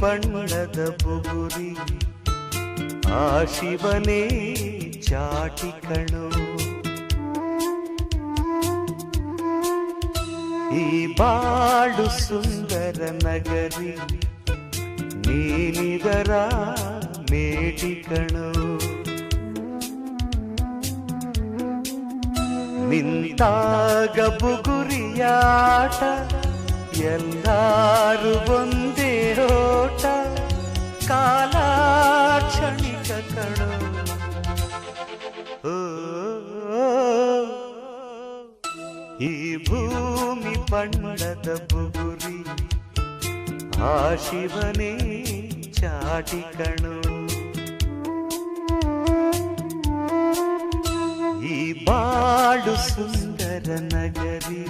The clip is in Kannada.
ಬಣ್ಣದ ಬುಗುರಿ ಆ ಶಿವನೇ ಚಾಟಿ ಕಣೋ. ಈ ಬಾಳು ಸುಂದರ ನಗರಿ ನೀನಿದರ ಮೇಟಿ ಕಣೋ. ನಿಂತಾಗ ಬುಗುರಿಯಾಟ ಎಲ್ಲಾರು ಒಂದೇ ಓಟ ಕಾಲ ಕ್ಷಣಿಕ ಕಣೋ. ಈ ಭೂಮಿ ಬಣ್ಣದ ಬುಗುರಿ ಆ ಶಿವನೇ ಚಾಟಿ ಕಣೋ. ಈ ಬಾಳು ಸುಂದರ ನಗರಿ